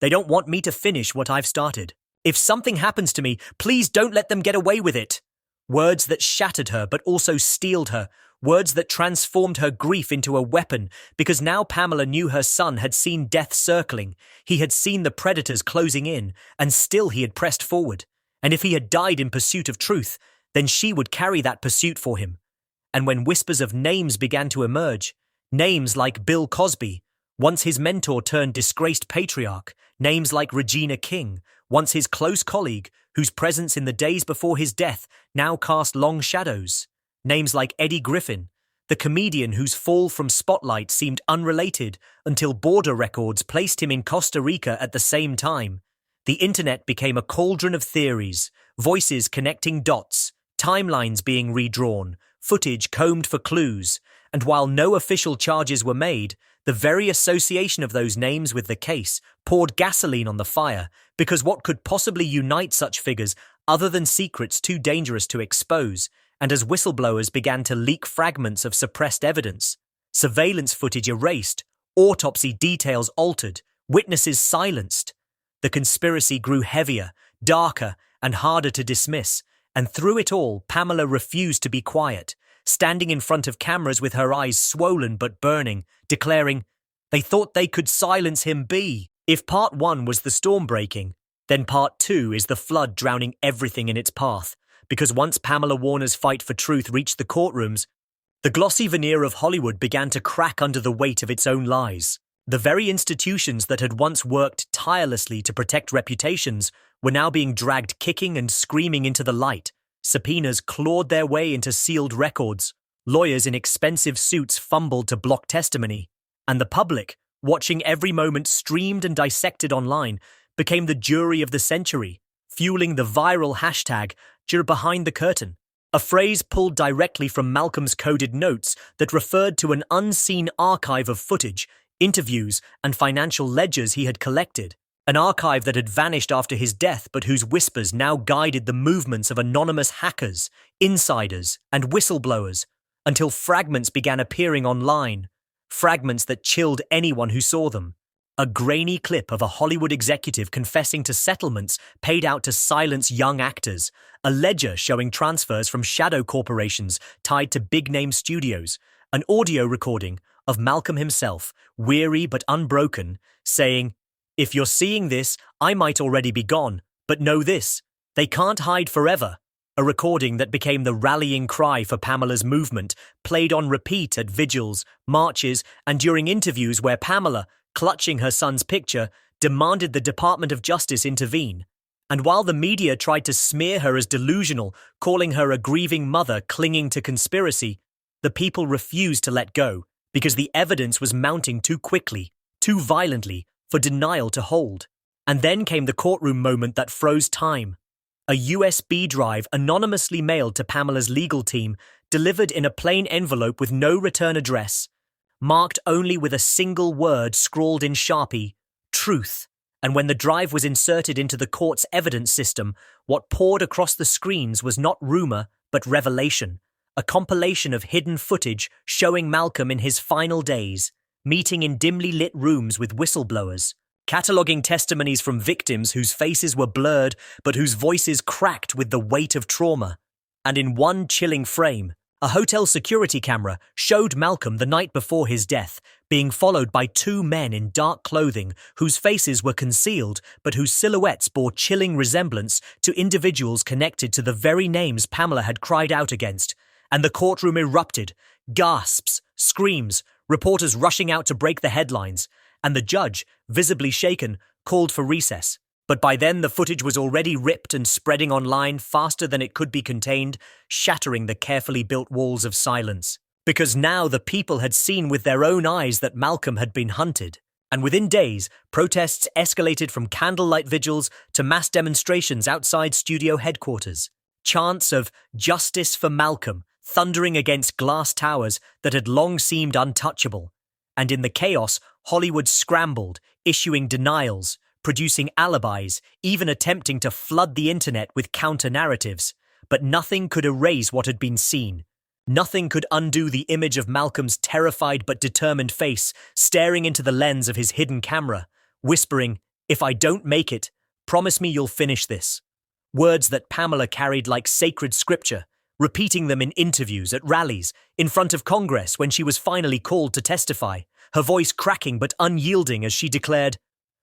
They don't want me to finish what I've started. If something happens to me, please don't let them get away with it. Words that shattered her but also steeled her. Words that transformed her grief into a weapon, because now Pamela knew her son had seen death circling. He had seen the predators closing in, and still he had pressed forward. And if he had died in pursuit of truth, then she would carry that pursuit for him. And when whispers of names began to emerge, names like Bill Cosby, once his mentor turned disgraced patriarch, names like Regina King, once his close colleague, whose presence in the days before his death now cast long shadows, names like Eddie Griffin, the comedian whose fall from spotlight seemed unrelated until border records placed him in Costa Rica at the same time. The internet became a cauldron of theories, voices connecting dots, timelines being redrawn, footage combed for clues, and while no official charges were made, the very association of those names with the case poured gasoline on the fire, because what could possibly unite such figures other than secrets too dangerous to expose? And as whistleblowers began to leak fragments of suppressed evidence, surveillance footage erased, autopsy details altered, witnesses silenced, the conspiracy grew heavier, darker, and harder to dismiss, and through it all, Pamela refused to be quiet, standing in front of cameras with her eyes swollen but burning, declaring, "They thought they could silence him, B." If part 1 was the storm breaking, then part 2 is the flood drowning everything in its path, because once Pamela Warner's fight for truth reached the courtrooms, the glossy veneer of Hollywood began to crack under the weight of its own lies. The very institutions that had once worked tirelessly to protect reputations were now being dragged kicking and screaming into the light. Subpoenas clawed their way into sealed records. Lawyers in expensive suits fumbled to block testimony. And the public, watching every moment streamed and dissected online, became the jury of the century, fueling the viral hashtag #BehindTheCurtain, a phrase pulled directly from Malcolm's coded notes that referred to an unseen archive of footage, interviews, and financial ledgers he had collected. An archive that had vanished after his death but whose whispers now guided the movements of anonymous hackers, insiders, and whistleblowers, until fragments began appearing online, fragments that chilled anyone who saw them. A grainy clip of a Hollywood executive confessing to settlements paid out to silence young actors, a ledger showing transfers from shadow corporations tied to big-name studios, an audio recording of Malcolm himself, weary but unbroken, saying, "If you're seeing this, I might already be gone, but know this, they can't hide forever." A recording that became the rallying cry for Pamela's movement, played on repeat at vigils, marches, and during interviews where Pamela, clutching her son's picture, demanded the Department of Justice intervene. And while the media tried to smear her as delusional, calling her a grieving mother clinging to conspiracy, the people refused to let go, because the evidence was mounting too quickly, too violently, for denial to hold. And then came the courtroom moment that froze time. A USB drive anonymously mailed to Pamela's legal team, delivered in a plain envelope with no return address, marked only with a single word scrawled in Sharpie, truth. And when the drive was inserted into the court's evidence system, what poured across the screens was not rumor, but revelation, a compilation of hidden footage showing Malcolm in his final days, meeting in dimly lit rooms with whistleblowers, cataloguing testimonies from victims whose faces were blurred but whose voices cracked with the weight of trauma. And in one chilling frame, a hotel security camera showed Malcolm the night before his death, being followed by two men in dark clothing whose faces were concealed but whose silhouettes bore chilling resemblance to individuals connected to the very names Pamela had cried out against. And the courtroom erupted, gasps, screams, reporters rushing out to break the headlines, and the judge, visibly shaken, called for recess. But by then the footage was already ripped and spreading online faster than it could be contained, shattering the carefully built walls of silence. Because now the people had seen with their own eyes that Malcolm had been hunted. And within days, protests escalated from candlelight vigils to mass demonstrations outside studio headquarters. Chants of "Justice for Malcolm" thundering against glass towers that had long seemed untouchable. And in the chaos, Hollywood scrambled, issuing denials, producing alibis, even attempting to flood the internet with counter-narratives. But nothing could erase what had been seen. Nothing could undo the image of Malcolm's terrified but determined face, staring into the lens of his hidden camera, whispering, If I don't make it, promise me you'll finish this. Words that Pamela carried like sacred scripture, repeating them in interviews, at rallies, in front of Congress when she was finally called to testify, her voice cracking but unyielding as she declared,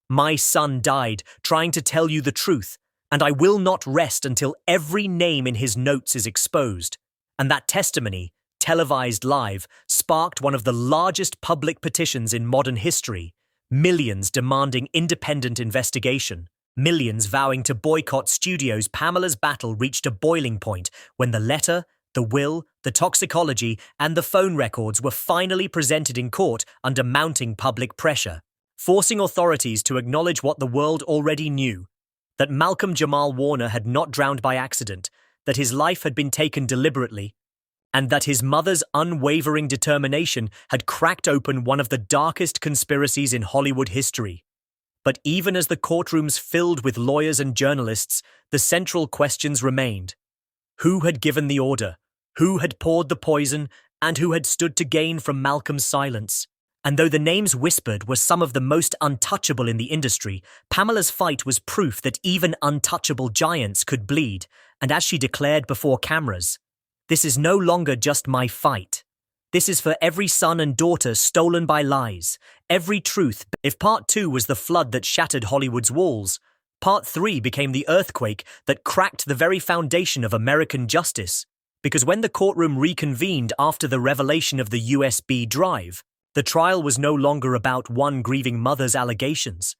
"My son died trying to tell you the truth, and I will not rest until every name in his notes is exposed." And that testimony, televised live, sparked one of the largest public petitions in modern history, millions demanding independent investigation, millions vowing to boycott studios. Pamela's battle reached a boiling point when the letter, the will, the toxicology, and the phone records were finally presented in court under mounting public pressure, forcing authorities to acknowledge what the world already knew, that Malcolm-Jamal Warner had not drowned by accident, that his life had been taken deliberately, and that his mother's unwavering determination had cracked open one of the darkest conspiracies in Hollywood history. But even as the courtrooms filled with lawyers and journalists, the central questions remained. Who had given the order? Who had poured the poison? And who had stood to gain from Malcolm's silence? And though the names whispered were some of the most untouchable in the industry, Pamela's fight was proof that even untouchable giants could bleed, and as she declared before cameras, "This is no longer just my fight. This is for every son and daughter stolen by lies, every truth." If Part 2 was the flood that shattered Hollywood's walls, Part 3 became the earthquake that cracked the very foundation of American justice. Because when the courtroom reconvened after the revelation of the USB drive, the trial was no longer about one grieving mother's allegations.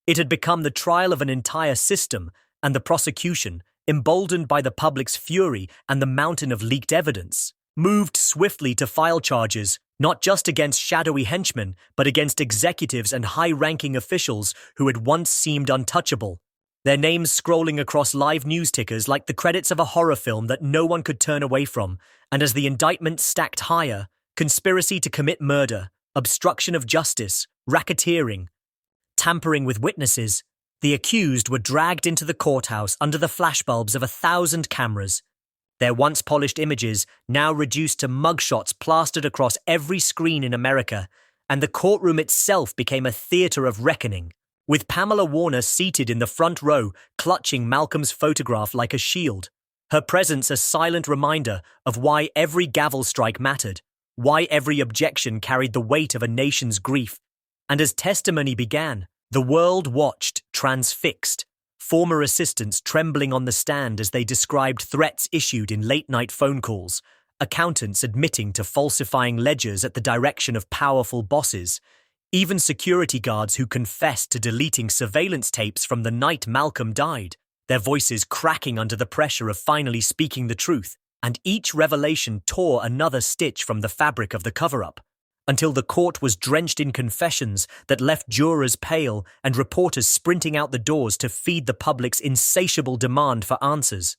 It had become the trial of an entire system, and the prosecution, emboldened by the public's fury and the mountain of leaked evidence, moved swiftly to file charges, not just against shadowy henchmen, but against executives and high-ranking officials who had once seemed untouchable, their names scrolling across live news tickers like the credits of a horror film that no one could turn away from. And as the indictment stacked higher, conspiracy to commit murder, obstruction of justice, racketeering, tampering with witnesses, the accused were dragged into the courthouse under the flashbulbs of 1,000 cameras, their once polished images now reduced to mugshots plastered across every screen in America, and the courtroom itself became a theater of reckoning, with Pamela Warner seated in the front row, clutching Malcolm's photograph like a shield, her presence a silent reminder of why every gavel strike mattered, why every objection carried the weight of a nation's grief. And as testimony began, the world watched, transfixed, former assistants trembling on the stand as they described threats issued in late-night phone calls, accountants admitting to falsifying ledgers at the direction of powerful bosses, even security guards who confessed to deleting surveillance tapes from the night Malcolm died, their voices cracking under the pressure of finally speaking the truth, and each revelation tore another stitch from the fabric of the cover-up, until the court was drenched in confessions that left jurors pale and reporters sprinting out the doors to feed the public's insatiable demand for answers.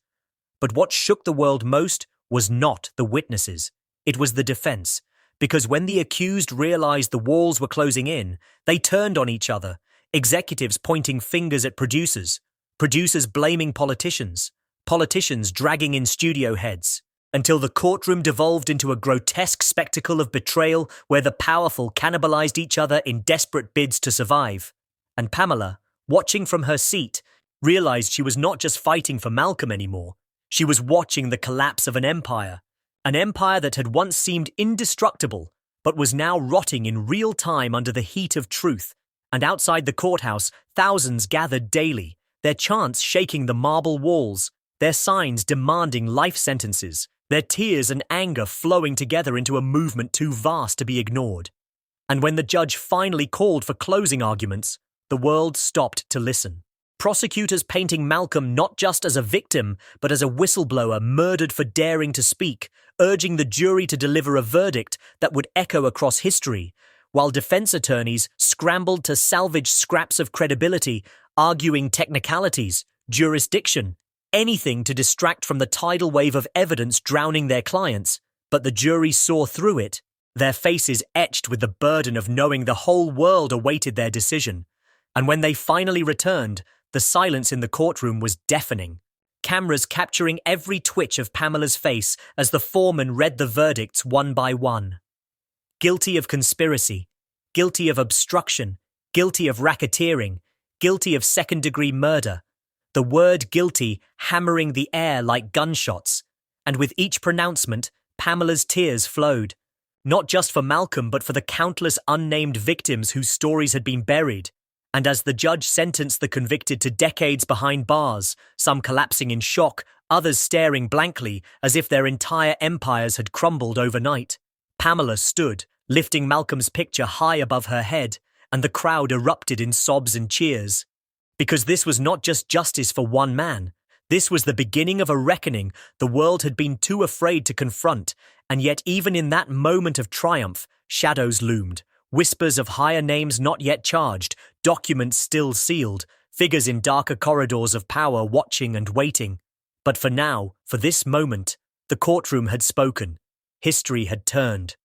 But what shook the world most was not the witnesses. It was the defense, because when the accused realized the walls were closing in, they turned on each other, executives pointing fingers at producers, producers blaming politicians, politicians dragging in studio heads, until the courtroom devolved into a grotesque spectacle of betrayal where the powerful cannibalized each other in desperate bids to survive. And Pamela, watching from her seat, realized she was not just fighting for Malcolm anymore. She was watching the collapse of an empire that had once seemed indestructible, but was now rotting in real time under the heat of truth. And outside the courthouse, thousands gathered daily, their chants shaking the marble walls, their signs demanding life sentences, their tears and anger flowing together into a movement too vast to be ignored. And when the judge finally called for closing arguments, the world stopped to listen. Prosecutors painting Malcolm not just as a victim, but as a whistleblower murdered for daring to speak, urging the jury to deliver a verdict that would echo across history, while defense attorneys scrambled to salvage scraps of credibility, arguing technicalities, jurisdiction, anything to distract from the tidal wave of evidence drowning their clients. But the jury saw through it, their faces etched with the burden of knowing the whole world awaited their decision. And when they finally returned, the silence in the courtroom was deafening, cameras capturing every twitch of Pamela's face as the foreman read the verdicts one by one. Guilty of conspiracy, guilty of obstruction, guilty of racketeering, guilty of second-degree murder. The word guilty hammering the air like gunshots. And with each pronouncement, Pamela's tears flowed. Not just for Malcolm, but for the countless unnamed victims whose stories had been buried. And as the judge sentenced the convicted to decades behind bars, some collapsing in shock, others staring blankly as if their entire empires had crumbled overnight, Pamela stood, lifting Malcolm's picture high above her head, and the crowd erupted in sobs and cheers. Because this was not just justice for one man. This was the beginning of a reckoning the world had been too afraid to confront, and yet even in that moment of triumph, shadows loomed. Whispers of higher names not yet charged, documents still sealed, figures in darker corridors of power watching and waiting. But for now, for this moment, the courtroom had spoken. History had turned.